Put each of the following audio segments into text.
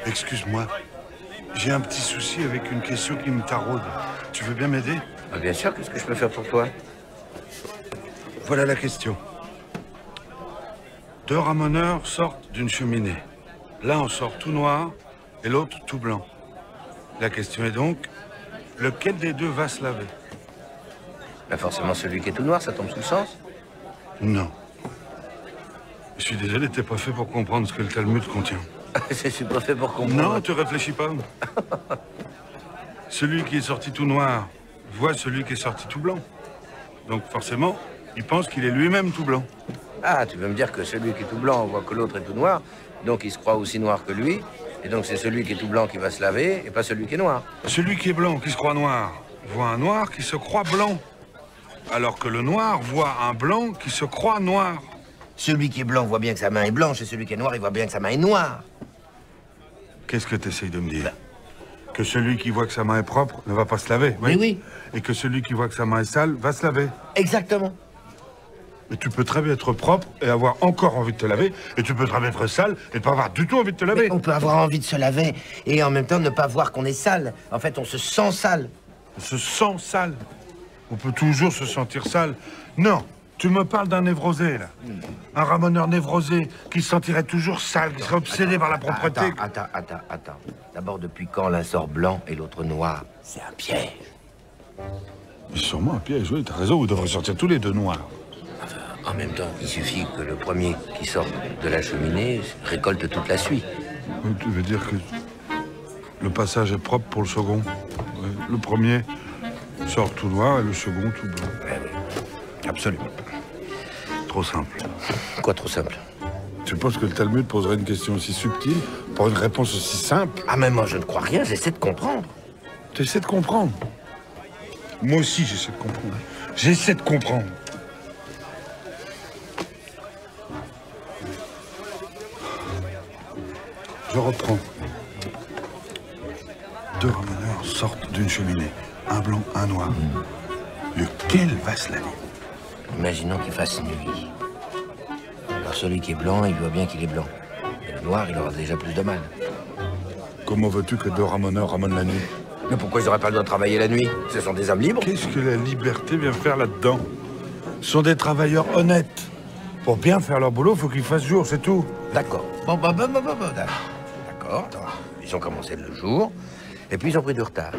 Excuse-moi, j'ai un petit souci avec une question qui me taraude. Tu veux bien m'aider? Ah, bien sûr, qu'est-ce que je peux faire pour toi? Voilà la question. Deux ramoneurs sortent d'une cheminée. L'un en sort tout noir et l'autre tout blanc. La question est donc, lequel des deux va se laver? Bah forcément celui qui est tout noir, ça tombe sous le sens. Non. Je suis désolé, t'es pas fait pour comprendre ce que le Talmud contient. Je suis pas fait pour comprendre. Non, tu réfléchis pas. Celui qui est sorti tout noir voit celui qui est sorti tout blanc. Donc forcément, il pense qu'il est lui-même tout blanc. Ah, tu veux me dire que celui qui est tout blanc voit que l'autre est tout noir, donc il se croit aussi noir que lui, et donc c'est celui qui est tout blanc qui va se laver, et pas celui qui est noir. Celui qui est blanc, qui se croit noir, voit un noir qui se croit blanc. Alors que le noir voit un blanc qui se croit noir. Celui qui est blanc voit bien que sa main est blanche, et celui qui est noir, il voit bien que sa main est noire. Qu'est-ce que tu essayes de me dire? Que celui qui voit que sa main est propre ne va pas se laver, oui? Oui. Et que celui qui voit que sa main est sale va se laver. Exactement. Mais tu peux très bien être propre et avoir encore envie de te laver, et tu peux très bien être sale et ne pas avoir du tout envie de te laver. Mais on peut avoir envie de se laver et en même temps ne pas voir qu'on est sale. En fait, on se sent sale. On se sent sale. On peut toujours se sentir sale. Non, tu me parles d'un névrosé, là. Un ramoneur névrosé qui se sentirait toujours sale, qui serait obsédé par la propreté. Attends. D'abord, depuis quand l'un sort blanc et l'autre noir? C'est un piège. Mais sûrement un piège, oui, t'as raison, vous devrez sortir tous les deux noirs. En même temps, il suffit que le premier qui sort de la cheminée récolte toute la suie. Tu veux dire que le passage est propre pour le second? Ouais, le premier sort tout noir et le second tout blanc. Oui, absolument. Trop simple. Quoi trop simple? Tu penses que le Talmud poserait une question aussi subtile pour une réponse aussi simple? Ah, mais moi, je ne crois rien, j'essaie de comprendre. Tu essaies de comprendre? Moi aussi, j'essaie de comprendre. J'essaie de comprendre. Je reprends. Deux ramoneurs sortent d'une cheminée. Un blanc, un noir. Lequel va se laver? Imaginons qu'il fasse nuit. Alors celui qui est blanc, il voit bien qu'il est blanc. Et le noir, il aura déjà plus de mal. Comment veux-tu que deux ramoneurs ramonent la nuit? Mais pourquoi ils n'auraient pas le droit de travailler la nuit? Ce sont des âmes libres. Qu'est-ce que la liberté vient faire là-dedans? Ce sont des travailleurs honnêtes. Pour bien faire leur boulot, il faut qu'ils fassent jour, c'est tout. D'accord. Bon, d'accord. Ils ont commencé le jour, et puis ils ont pris du retard.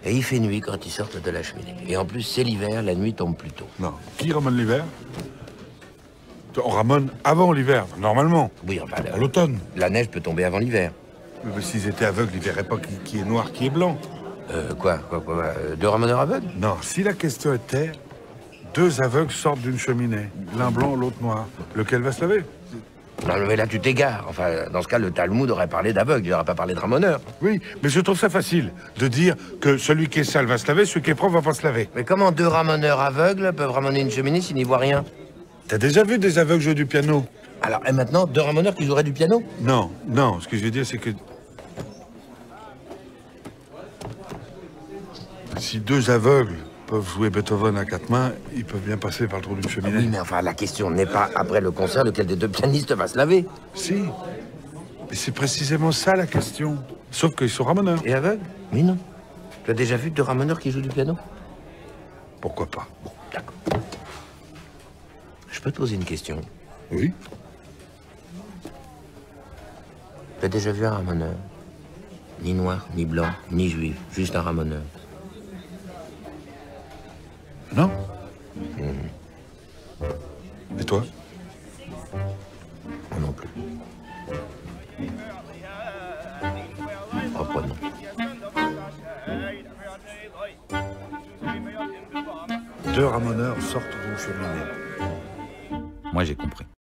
Et il fait nuit quand ils sortent de la cheminée. Et en plus, c'est l'hiver, la nuit tombe plus tôt. Non. Qui ramène l'hiver? On ramène avant l'hiver, normalement. Oui, enfin, À l'automne. la neige peut tomber avant l'hiver. Mais s'ils étaient aveugles, ils ne verraient pas qui est noir, qui est blanc. Quoi deux ramoneurs aveugles? Non, si la question était, deux aveugles sortent d'une cheminée, l'un blanc, l'autre noir, lequel va se laver? Non, mais là, tu t'égares. Enfin, dans ce cas, le Talmud aurait parlé d'aveugle, il n'aurait pas parlé de ramoneur. Oui, mais je trouve ça facile de dire que celui qui est sale va se laver, celui qui est propre va pas se laver. Mais comment deux ramoneurs aveugles peuvent ramoner une cheminée s'ils n'y voient rien? T'as déjà vu des aveugles jouer du piano? Alors, et maintenant, deux ramoneurs qui joueraient du piano? Non, ce que je veux dire, c'est que... Si deux aveugles peuvent jouer Beethoven à quatre mains, ils peuvent bien passer par le trou d'une cheminée. Oui, mais enfin, la question n'est pas, après le concert, lequel des deux pianistes va se laver. Si. Mais c'est précisément ça, la question. Sauf qu'ils sont ramoneurs. Et aveugles? Mais non. Tu as déjà vu deux ramoneurs qui jouent du piano? Pourquoi pas? Bon, d'accord. Je peux te poser une question? Oui. Tu as déjà vu un ramoneur? Ni noir, ni blanc, ni juif, juste un ramoneur. Non. Et toi? Moi non plus. Reprenons. Deux ramoneurs sortent d'une cheminée. Moi, j'ai compris.